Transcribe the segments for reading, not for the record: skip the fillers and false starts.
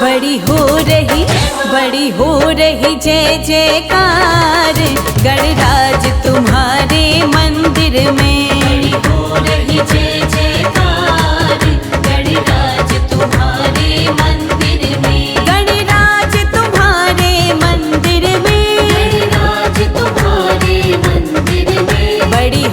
बड़ी हो रही जय जयकार गणराज तुम्हारे मंदिर में। बड़ी हो रही जय जयकार गणराज तुम्हारे मंदिर में। गणराज तुम्हारे मंदिर में। गणराज तुम्हारे मंदिर में। बड़ी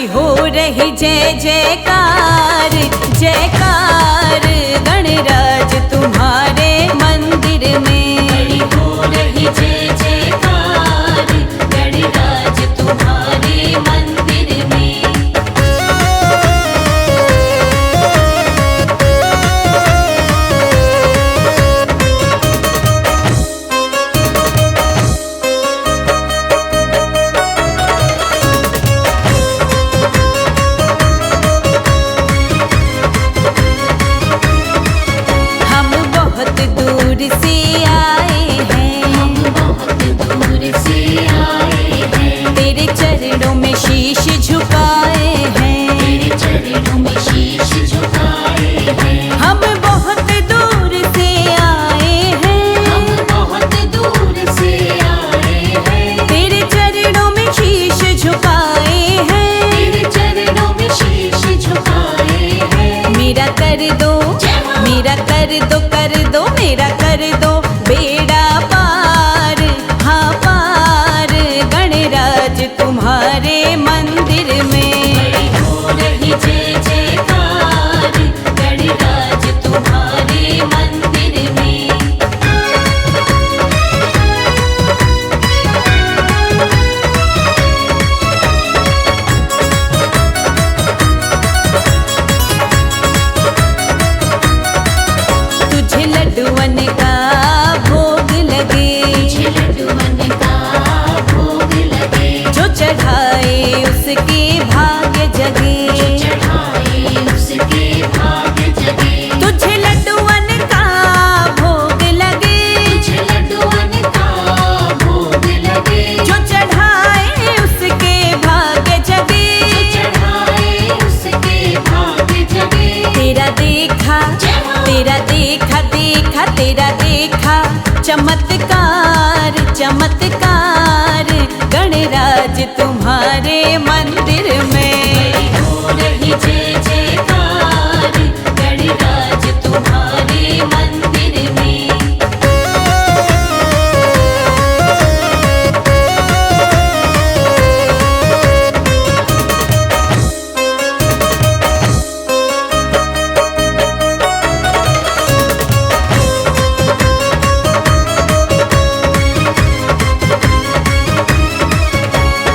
हो रही जय जयकार जयकार गणराज तुम्हारे मंदिर में। बड़ी हो रही जय जयकार गणराज तुम्हारे मंदिर में। तेरे चरणों में शीश झुकाए हैं। तेरे चरणों में शीश झुकाए हैं। हम बहुत दूर से आए हैं। हम बहुत दूर से आए हैं। तेरे चरणों में शीश झुकाए हैं। तेरे चरणों में शीश झुकाए हैं। मेरा कर दो मेरा कर दो मेरा कर दो बेड़ा पार हाँ पार गणराज तुम्हारे मंदिर में। बड़ी हो रही जय जयकार गणराज तुम्हारे मंदिर में। तुझे लड्डुअन का भोग लगे। तुझे लड्डुअन का भोग लगे। जो चढ़ाए उसके भाग्य जगे। जो चढ़ाए उसके भाग्य जगे। तुझे लड्डुअन का भोग लगे। तुझे लड्डुअन का भोग लगे। जो चढ़ाए उसके भाग्य जगे। जो चढ़ाए उसके भाग्य जगे। तेरा देखा चमत्कार चमत्कार गणराज तुम्हारे मंदिर में। बड़ी हो रही जय जयकार गणराज तुम्हारे मंदिर में।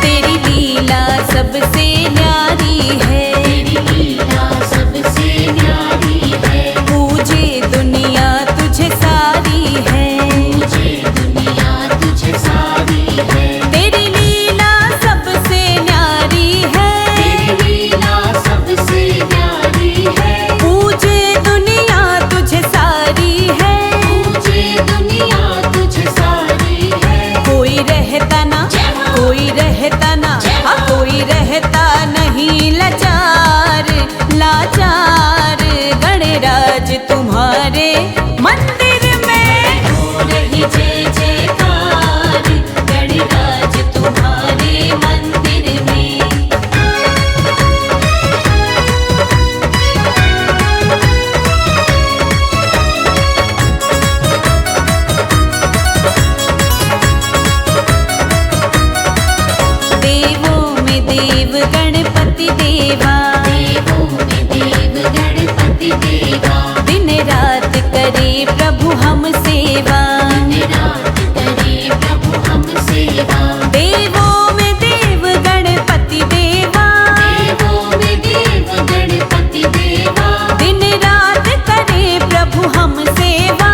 तेरी लीला सबसे न्यारी है। तेरी लीला सबसे न्यारी है। पूजे दुनिया तुझे सारी है। पूजे दुनिया तुझे सारी है। तेरी लीला सबसे न्यारी है। तेरी लीला सबसे न्यारी है। पूजे दुनिया तुझे सारी है। पूजे दुनिया तुझे सारी है। कोई रहता ना कोई रहता नहीं लाचार लाचार गणराज तुम्हारे मंदिर में। हो रही जय जयकार गणराज तुम्हारे मंदिर में। देवों में देव गणपति देवा। देवों में देव गणपति देवा। दिन रात करे प्रभु हम सेवा। दिन रात करे प्रभु हम सेवा। देवों में देव गणपति देवा। देवों में देव गणपति देवा। दिन रात करे प्रभु हम सेवा।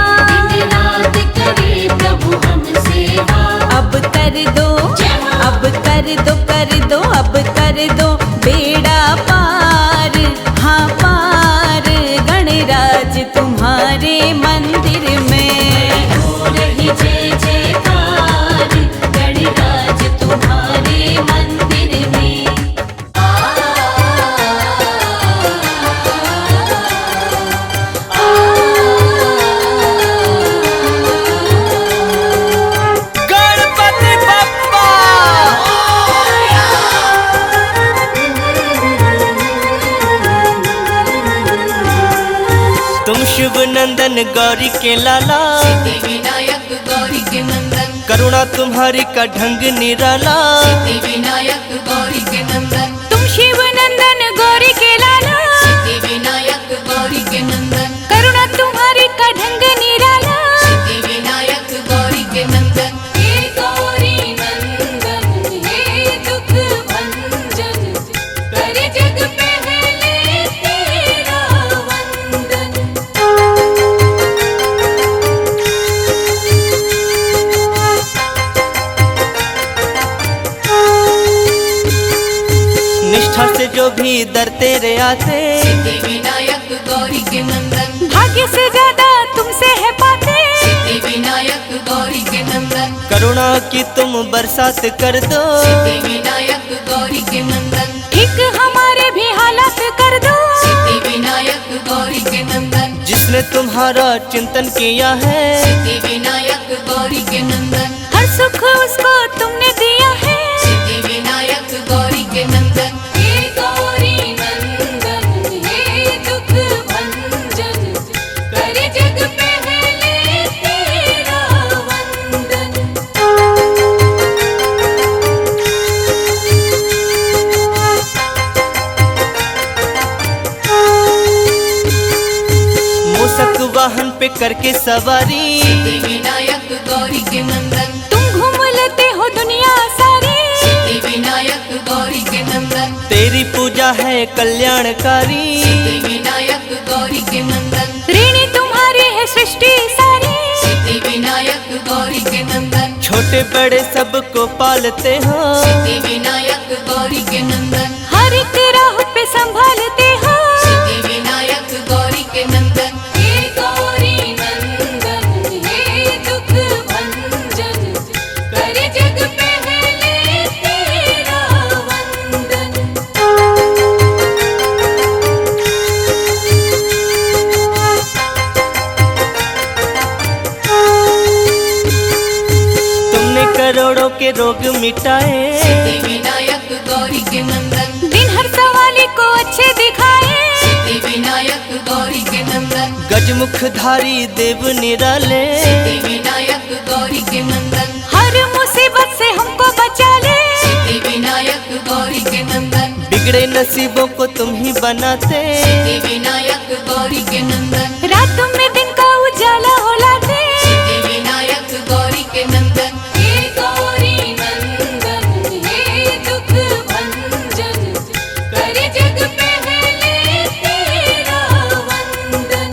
दिन रात करे प्रभु हम सेवा। अब कर दो बेड़ा पार हाँ पार गणराज तुम्हारे मंदिर में। हो रही जय जयकार गणराज तुम्हारे मंदिर में। नंदन गौरी के लाला, सिद्धि विनायक गौरी के नंदन, करुणा तुम्हारी का ढंग निराला। सिद्धि विनायक गौरी के नंदन, तुम शिव नंदन गौरी के लाला, सिद्धि विनायक गौरी के नंदन, करुणा तुम्हारी का ढंग निराला। सिद्धि विनायक गौरी के नंदन। हे गौरी नंदन हे दुख भंजन, करे जग पहले तेरा वंदन। निष्ठा से जो भी दर तेरे आते, सिद्धि विनायक गौरी के नंदन, भाग्य से ज्यादा तुमसे है पाते। सिद्धि विनायक गौरी के नंदन, करुणा की तुम बरसात कर दो। सिद्धि विनायक गौरी के नंदन, ठीक हमारे भी हालात कर दो। सिद्धि विनायक गौरी के नंदन, जिसने तुम्हारा चिंतन किया है, सिद्धि विनायक गौरी के नंदन, हर सुख उसको तुमने दिया है। सिद्धि विनायक गौरी के नंदन। हे गौरी नंदन हे दुख भंजन, करे जग पहले तेरा वंदन। मूसक वाहन पे करके सवारी, सिद्धि विनायक गौरी के नंदन, तुम घूम लेते हो दुनिया सारी। सिद्धि विनायक गौरी के नंदन, तेरी पूजा है कल्याणकारी। सिद्धि विनायक गौरी के नंदन, ऋणी तुम्हारी है सृष्टि सारी। सिद्धि विनायक गौरी के नंदन, छोटे बड़े सबको पालते हो। सिद्धि विनायक गौरी के नंदन, हर एक राह पे संभालते हो। सिद्धि विनायक गौरी के नंदन। हे गौरी नंदन हे दुख भंजन, करे जग पहले तेरा वंदन। तुमने करोड़ों के रोग मिटाए, सिद्धि विनायक गौरी के नंदन, दिन हर सवाली को अच्छे दिखाए। सिद्धि विनायक गौरी के नंदन, गजमुखधारी देव निराले। सिद्धि विनायक गौरी के नंदन, हर मुसीबत से हमको बचा ले। सिद्धि विनायक गौरी के नंदन, बिगड़े नसीबों को तुम ही बनाते। सिद्धि विनायक गौरी के नंदन, रात में दिन का उजाला हो लाते। सिद्धि विनायक गौरी के नंदन। हे गौरी नंदन हे दुख भंजन, करे जग पहले तेरा वंदन।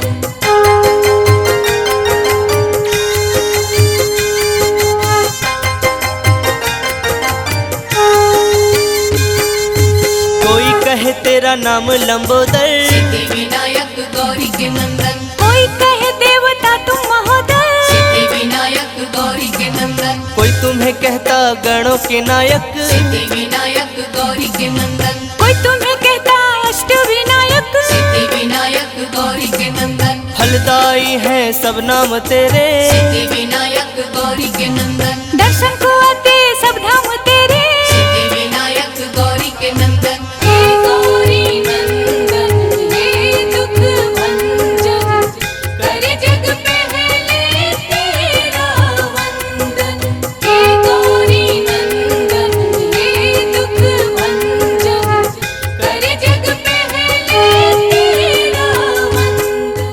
कोई कहे तेरा नाम लंबोदर, सिद्धि विनायक गौरी के नंदन, कोई कहे देवता तुम महोदय। सिद्धि विनायक गौरी के नंदन, कोई तुम्हें कहता गणों के नायक। सिद्धि विनायक गौरी के नंदन, कोई तुम्हें कहता अष्ट विनायक। सिद्धि विनायक गौरी के नंदन, फलदाई है सब नाम तेरे। सिद्धि विनायक गौरी के नंदन, दर्शन को आते सब धाम तेरे। सिद्धि विनायक गौरी के नंदन। हे गौरी नंदन हे दुख भंजन, करे जग पहले तेरा वंदन। हे गौरी नंदन हे दुख भंजन, करे जग पहले तेरा वंदन।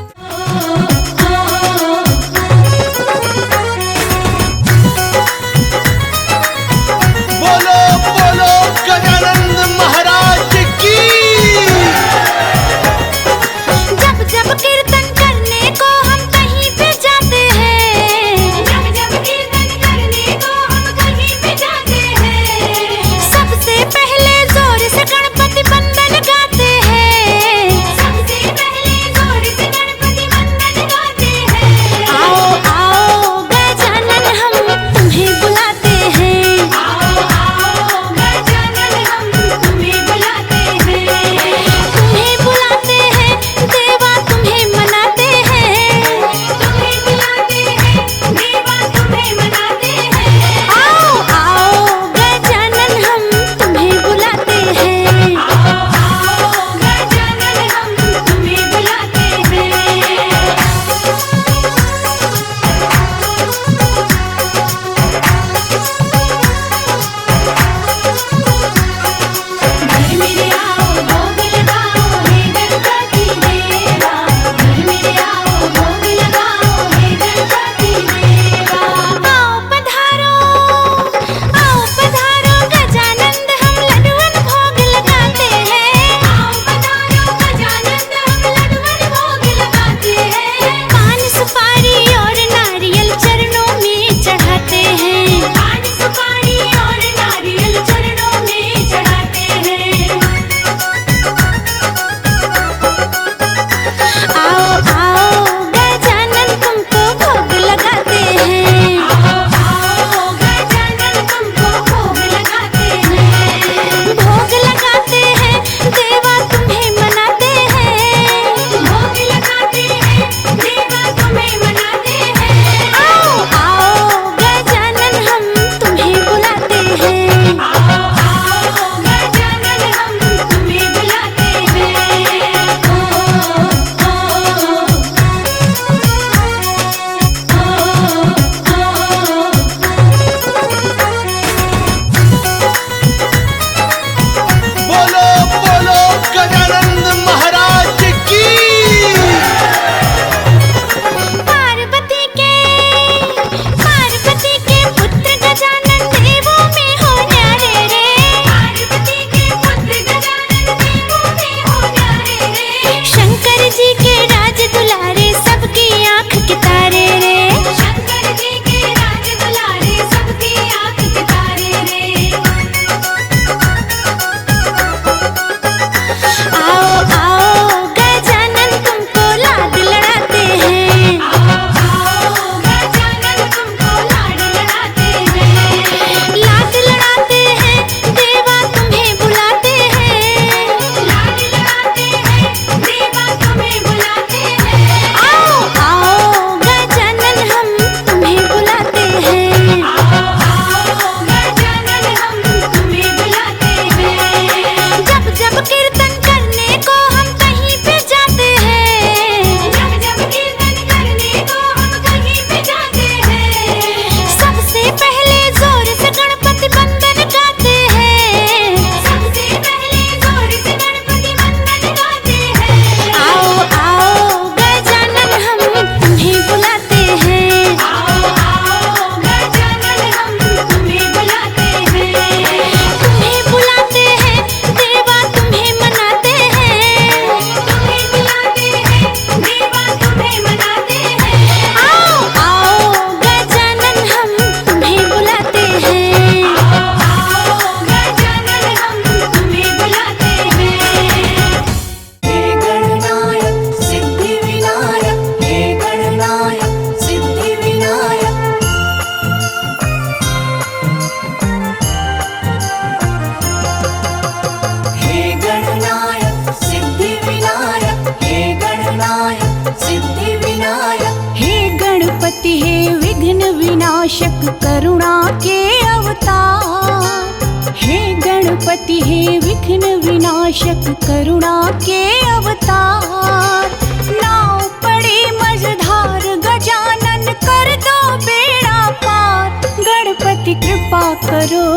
गणपति है विघ्न विनाशक करुणा के अवतार। हे गणपति है विघ्न विनाशक करुणा के अवतार। नाव पड़े मझधार गजानन कर दो बेड़ा पार। गणपति कृपा करो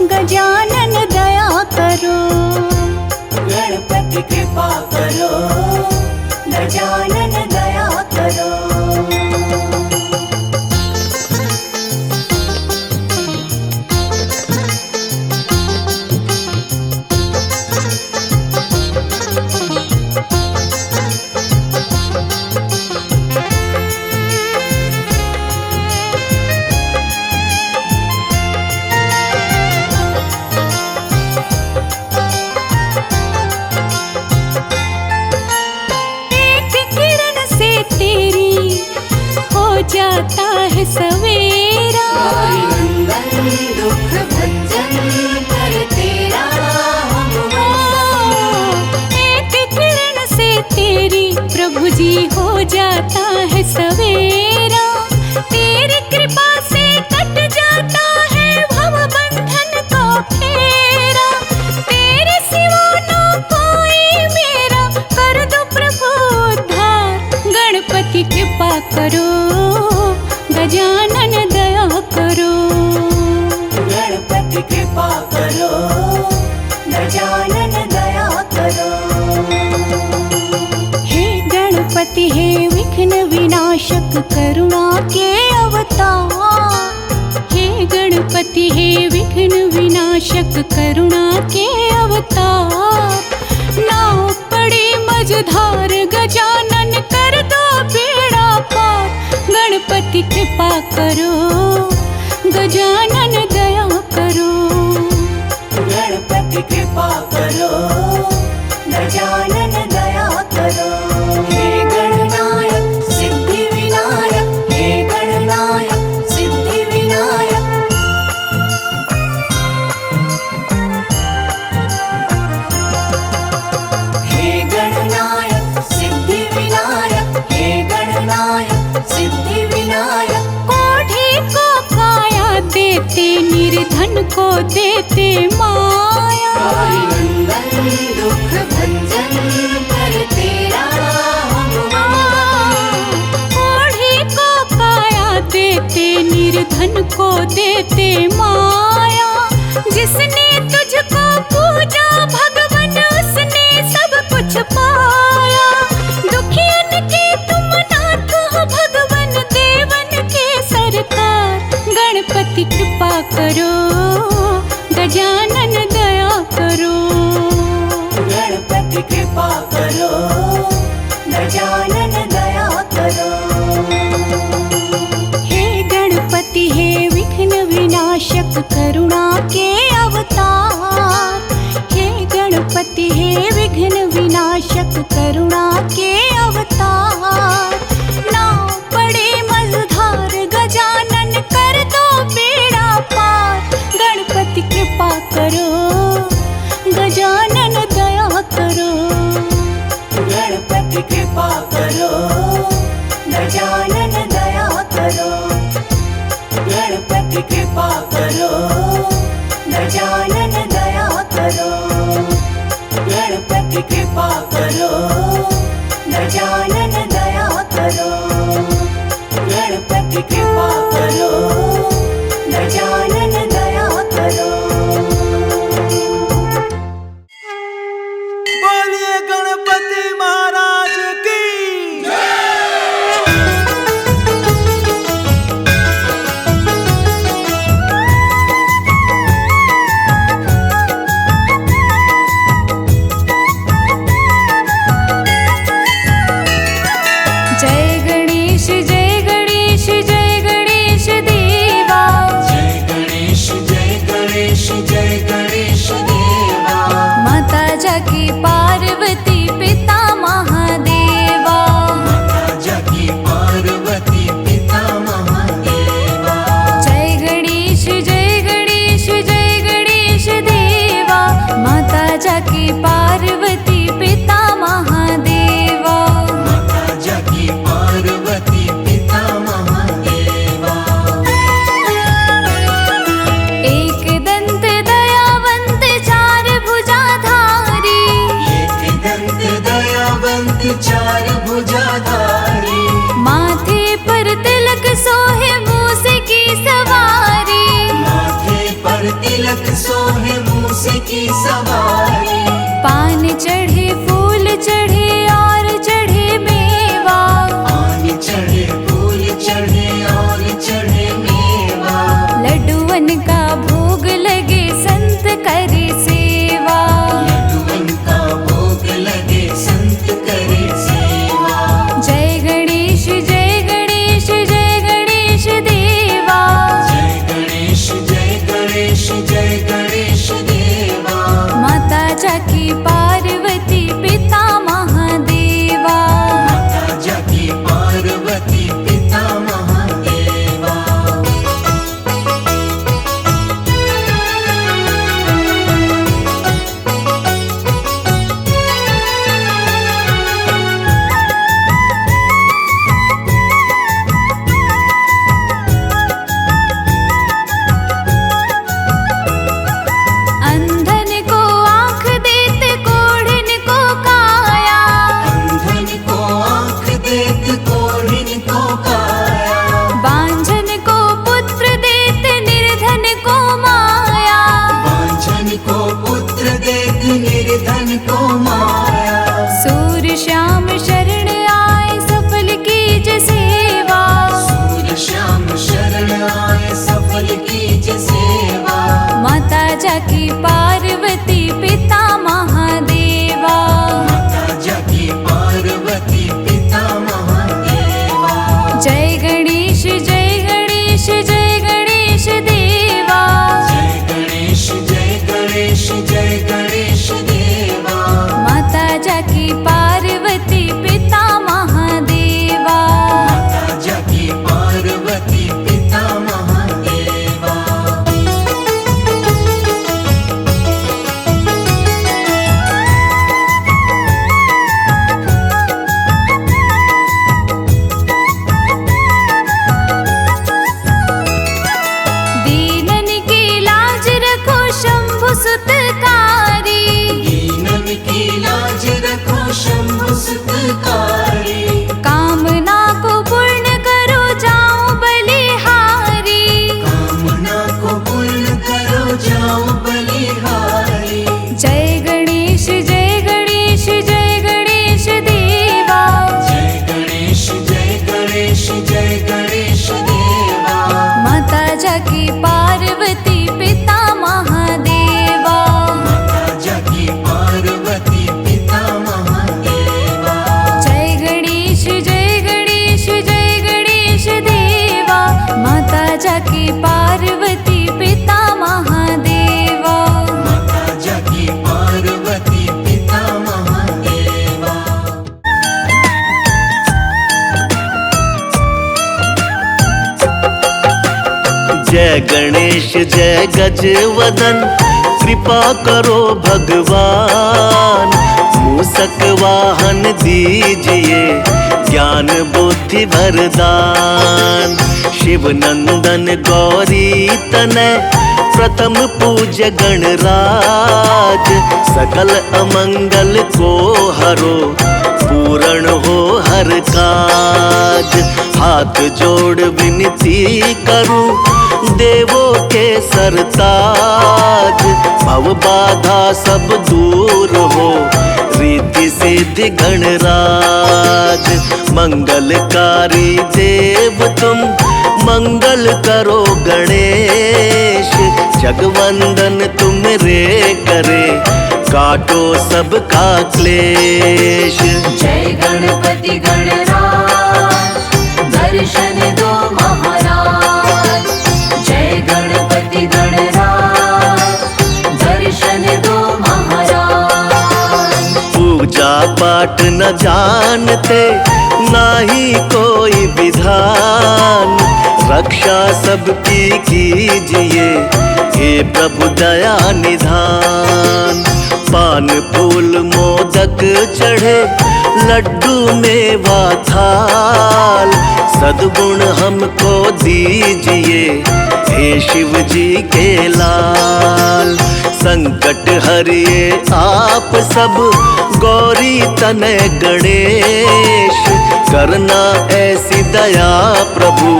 गजानन दया करो। गणपति कृपा करो गजानन दया करो। जाता है सवेरा मंगल दुख भंजन कर तेरा हम एक किरण से तेरी प्रभु जी हो जाता है सवेरा। तेरी कृपा से कट जाता है भव बंधन को फेरा। तेरे सिवा ना कोई मेरा कर दो प्रभु उद्धार। गणपति कृपा करो गजानन दया करो। गणपति कृपा करो गजानन दया करो। हे गणपति हे विघ्न विनाशक करुणा के अवतार। हे गणपति हे विघ्न विनाशक करुणा के अवतार। नाव पड़े मझधार गजानन कर दो बेड़ा पार। गणपति कृपा करो गजानन दया करो। गणपति कृपा करो गजानन दया करो। हे गणनायक सिद्धि विनायक हे गणनायक सिद्धि विनायक। हे गणनायक सिद्धि विनायक हे गणनायक सिद्धि विनायक। कोढ़ी को काया देते निर्धन को देते माया। मंगल दुख भंजन कर तेरा हम कोढ़ी को काया देते निर्धन को देते माया। जिसने तुझको पूजा भगवन उसने सब कुछ पाया। दुखियन के तुम नाथ हो भगवन देवन के सरकार। गणपति कृपा करो गजानन दया करो। गणपति कृपा करो गजानन दया करो। हे गणपति हे विघ्न विनाशक करुणा के अवतार। हे गणपति हे विघ्न विनाशक करुणा के अवतार। नाव पड़े मझधार गजानन कर दो बेड़ा पार। गणपति कृपा करो गजानन दया करो। गणपति कृपा करो गजानन दया करो। गणपति कृपा करो गजानन दया करो। गणपति कृपा करो गजानन दया करो। गणपति कृपा करो गजानन दया करो। बोलिए गणपति महाराज की जय गणेश जय गणेश जय गणेश देवा। जय गणेश जय गणेश जय गणेश देवा। माता जाकी पार्वती पिता महादेवा। माता जाकी पार्वती पिता महादेवा। जय गणेश जय गणेश जय गणेश देवा। माता जाकी पार्वती पिता महादेवा। माता जाकी पार्वती पिता महादेवा। तिलक सोहे मूस की सवारी। पान चढ़े फूल चढ़े और चढ़े मेवा, पान चढ़े फूल चढ़े और चढ़े मेवा। लड्डूवन का भोग लगे संत करे सेवा, लड्डूवन का भोग लगे संत करे सेवा। जय गणेश जय गणेश जय गणेश देवा, जय गणेश जय गणेश जय गणेश देवा। माता जाकी पार्वती पिता महादेवा, माता जाकी पार्वती पिता महादेवा। अंधन को आँख देते कोढ़िन को काया, अंधन को आँख देत कोढ़िन को काया। बांझन को पुत्र देते निर्धन को माया, वांछन को पुत्र देत निर्धन को माया। सूर श्याम शरण आए सफल कीज सेवा, सूर श्याम शरण आए सफल कीज सेवा। माता जाकी पार्वती पिता महादेवा, माता जाकी पार्वती पिता महादेवा। जय गणेश जय गणेश जय गणेश देवा, जय गणेश जय गणेश जय गणेश देवा। माता जाकी पार्वती पिता महादेवा, माता जाकी पार्वती पिता महादेवा। दीनन की लाज रखो शंभु सुतकारी, दीनन की लाज रखो शंभु सुतकारी। कामना को पूर्ण करो जाओ बलिहारी, कामना को पूर्ण करो जाओ बलिहारी। जय गणेश जय गणेश जय गणेश देवा, जय गणेश जय गणेश जय गणेश देवा। माता जाकी पार्वती पिता महादेवा, माता जाकी पार्वती पिता महादेवा। जय गणेश जय गणेश जय गणेश देवा, माता जाकी पार्वती पिता महादेवा, माता जाकी पार्वती पिता महादेवा। जय गणेश जय गजवदन, कृपा करो भगवान। मूसक वाहन दीजिए, ज्ञान बुद्धि वरदान। शिव नंदन गौरी तनय, प्रथम पूज्य गणराज। सकल अमंगल को हरो, पूर्ण हो हर काज। हाथ जोड़ विनती करूं, देवों के सरताज। भव बाधा सब दूर हो, रीति सिद्धि गणराज। मंगलकारी देव तुम, मंगल करो गणेश। जगवंदन तुम रे करे, काटो सबका क्लेश। जय गणपति गणराज, दर्शन दो महाराज। जय गणपति गणराज, दर्शन दो महाराज। पूजा पाठ न जानते, नाही कोई विधान। रक्षा सबकी कीजिए, हे प्रभु दया निधान। पान फूल मोदक चढ़े, लड्डू मेवा थाल। सद्गुण हमको दीजिए, हे शिव जी के लाल। संकट हरिए आप सब, गौरी तनय गणेश। करना ऐसी दया प्रभु,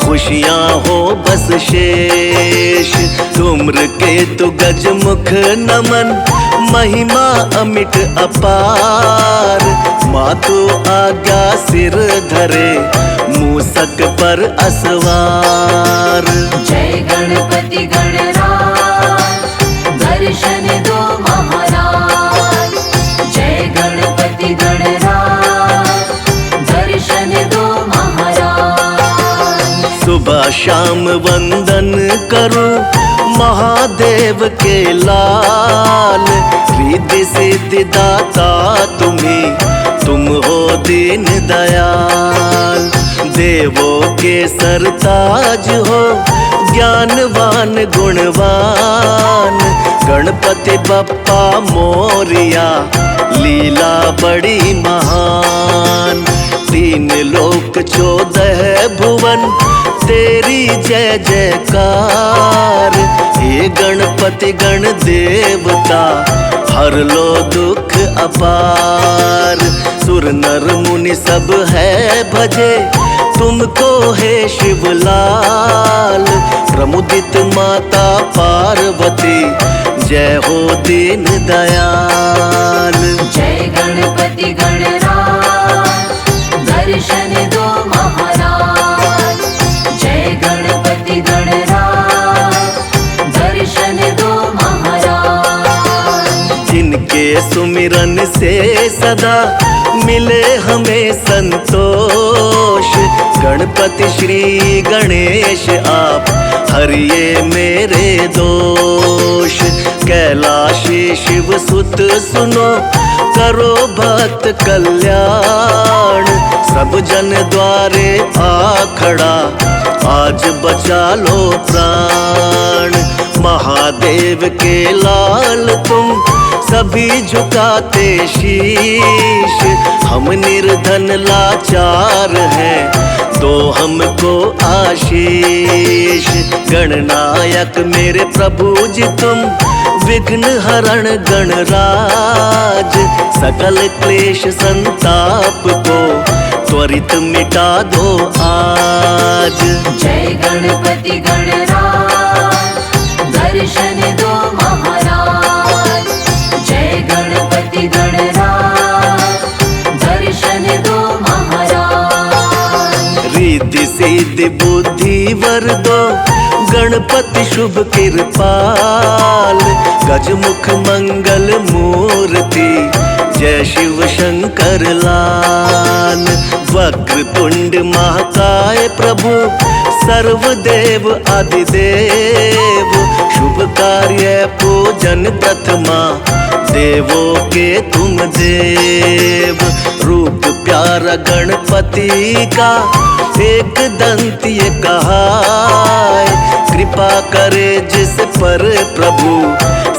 खुशियाँ हो बस शेष। धूम्र केतु गजमुख नमन, महिमा अमिट अपार। मातु आज्ञा सिर धरे, मूसक पर असवार। जय गणपति गणराज, दर्शन दो महाराज। जय गणपति गणराज, दर्शन दो महाराज। सुबह शाम वंदन करूं महादेव के लाल। रिद्धि सिद्धि दाता तुम्ही, तुम हो दीन दयाल। देवों के सरताज हो, ज्ञानवान गुणवान। गणपति बप्पा मोरिया, लीला बड़ी महान। 3 लोक 14 भुवन, तेरी जय जयकार। हे गणपति गण देवता, हर लो दुख अपार। सुर नर मुनि सब है भजे, तुमको है शिवलाल। प्रमुदित माता पार्वती, जय हो दीन दयाल। जय गणपति गणराज, दर्शन दो महाराज। जय गणपति गणराज, दर्शन दो महाराज। जिनके सुमिरन से सदा मिले हमें संतोष। गणपति श्री गणेश आप, हरिये मेरे दोष। कैलाशी शिव सुत सुनो, करो भक्त कल्याण। सब जन द्वारे आ खड़ा, आज बचा लो प्राण। महादेव के लाल तुम, सभी झुकाते शीश। हम निर्धन लाचार हैं, दो हमको आशीष। गणनायक मेरे प्रभु जी तुम, विघ्न हरण गणराज। सकल क्लेश संताप को, त्वरित मिटा दो आज। जय गणपति गणराज, दर्शन दो महाराज। जय गणपति गणराज, दर्शन दो महाराज। रिद्धि सिद्धि बुद्धि वर दो, गणपति शुभ कृपाल। गजमुख मंगल मूर्ति, जय शिव शंकर लाल। वक्रतुंड महाकाय प्रभु, सर्वदेव आदिदेव। शुभ कार्य पूजन प्रथमा, देवों के तुम देव। रूप प्यारा गणपति का, एक दंतीय कहाय। कृपा करे जिस पर प्रभु,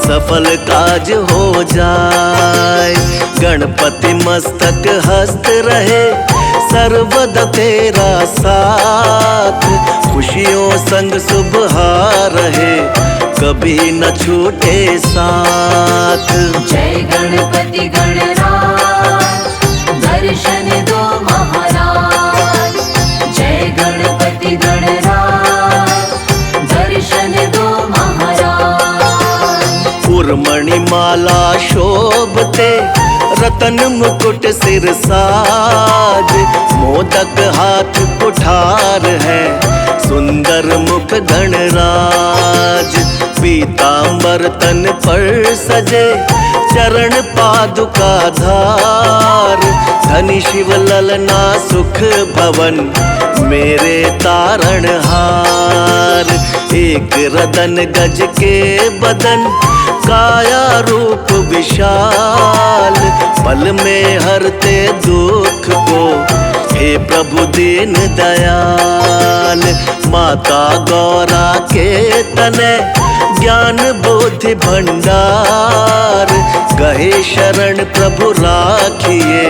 सफल काज हो जाए। गणपति मस्तक हस्त रहे, सर्वदा तेरा साथ। खुशियों संग सुबह रहे, कभी न छूटे साथ। जय गणपति गणराज, दर्शन दो महाराज। जय गणपति गणराज, दर्शन दो महाराज। उर्मणि माला शोभते, रतन मुकुट सिर साज। मोदक हाथ कुठार है, सुंदर मुख गणराज। पीतांबर तन पर सजे, चरण पादुका धार। धनी शिव ललना सुख भवन, मेरे तारण हार। एक रतन गज के बदन, काया रूप विशाल। पल में हरते दुख को, हे प्रभु दीन दयाल। माता गौरा के तने, ज्ञान बुद्धि भंडार। गहे शरण प्रभु राखिए,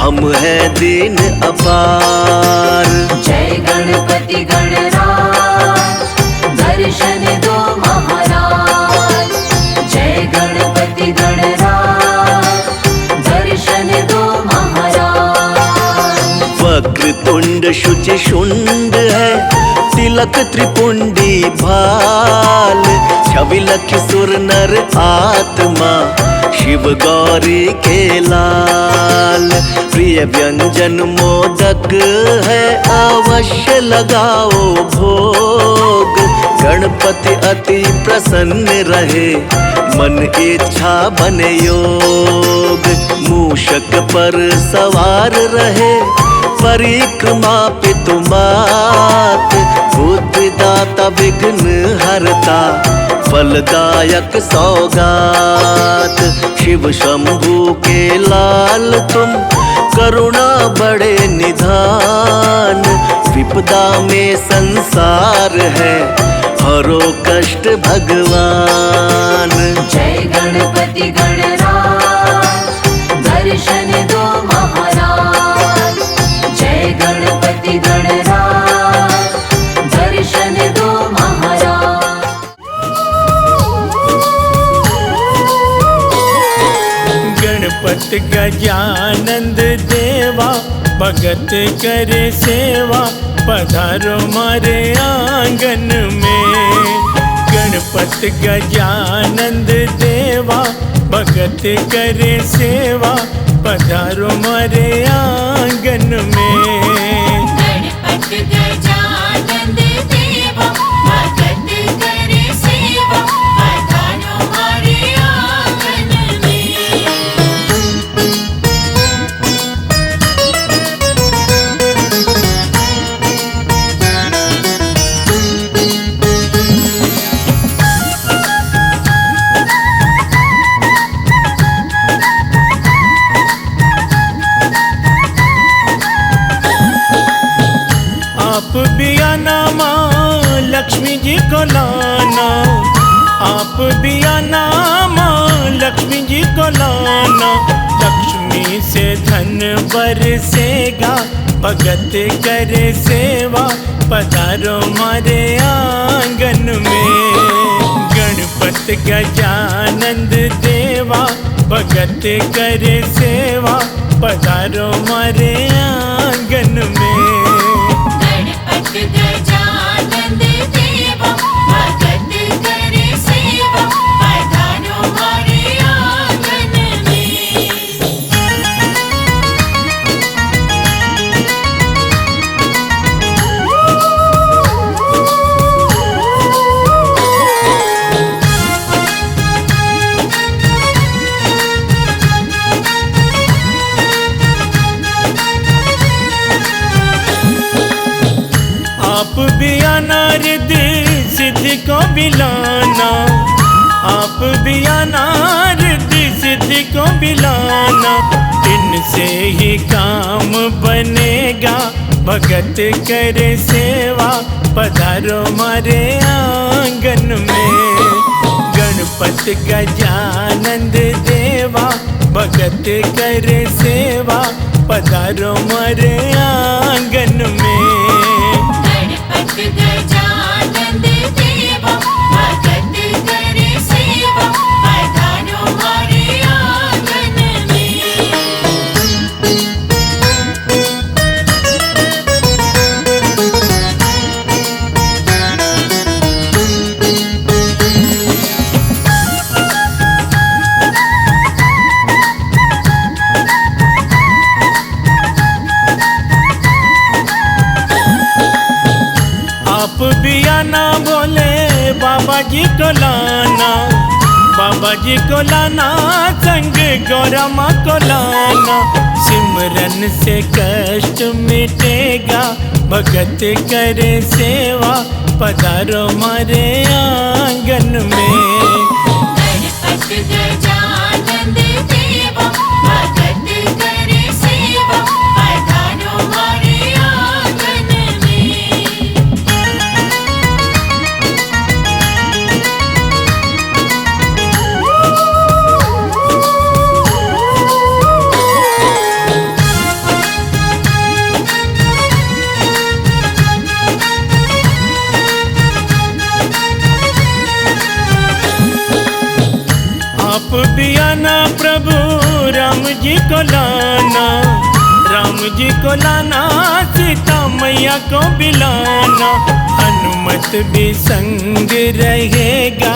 हम हैं दीन अपार। जय गणपति गणराज, दर्शन दो महाराज। जय गणपति गणराज, दर्शन दो महाराज। वक्रतुंड शुचि शुंड है, मोदक त्रिपुंडी भाल, छवि लखी सुर नर आत्मा, शिव गौरी के लाल। प्रिय व्यंजन मोदक है, अवश्य लगाओ भोग। गणपति अति प्रसन्न रहे, मन इच्छा बने योग। मूषक पर सवार रहे, परिक्रमा पितु मात। बुद्धिदाता विघ्न हरता, फलदायक सौगात। शिव शंभू के लाल तुम, करुणा बड़े निधान। विपदा में संसार है, हरो कष्ट भगवान। जय गणपति गणराज, दर्शन दो महाराज। जय गणपति गणराज, दर्शन दो महाराज। गणपति गजानंद देवा, भगत करे सेवा। पधारो मारे आंगन में। गणपति गजानंद देवा, भगत करे सेवा। पधारो मारे आंगन में। गणपति गजानंद देवा, भगत करे सेवा। पधारो हमारे आंगन में। आप भी आना माँ लक्ष्मी जी को लाना। आप भी आना माँ लक्ष्मी जी को लाना। लक्ष्मी से धन बरसेगा, भगत करे सेवा। पधारो मारे आंगन में। गणपति गजानंद देवा, भगत करे सेवा। पधारो मारे आंगन में। गणपति गजानंद देवा, भगत करे सेवा। पधारो हमारे आंगन में। आप भी आना रिद्धि सिद्धि को भी लाना। आप भी आना रिद्धि सिद्धि को भी लाना। इनसे ही काम बनेगा, भगत करे सेवा। पधारो मारे आंगन में। गणपति गजानंद देवा, भगत करे सेवा। पधारो मारे आंगन में। गणपति गजानंद देवा, भगत करे सेवा। पधारो हमारे आंगन में। आप भी आना बोले बाबा जी को लाना। बाबा जी को लाना, संग गौरा माँ को लाना। सिमरन से कष्ट मिटेगा, भगत करे सेवा। पधारो मारे आंगन में। गणपति गजानंद देवा, भगत करे सेवा। पधारो हमारे आंगन में। आप भी आना प्रभु राम जी को लाना। राम जी को लाना, सीता मैया को भी लाना, हनुमत भी संग रहेगा,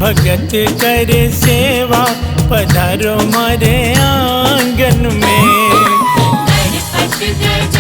भगत करे सेवा, पधारो मारे आंगन में। गणपत गणपत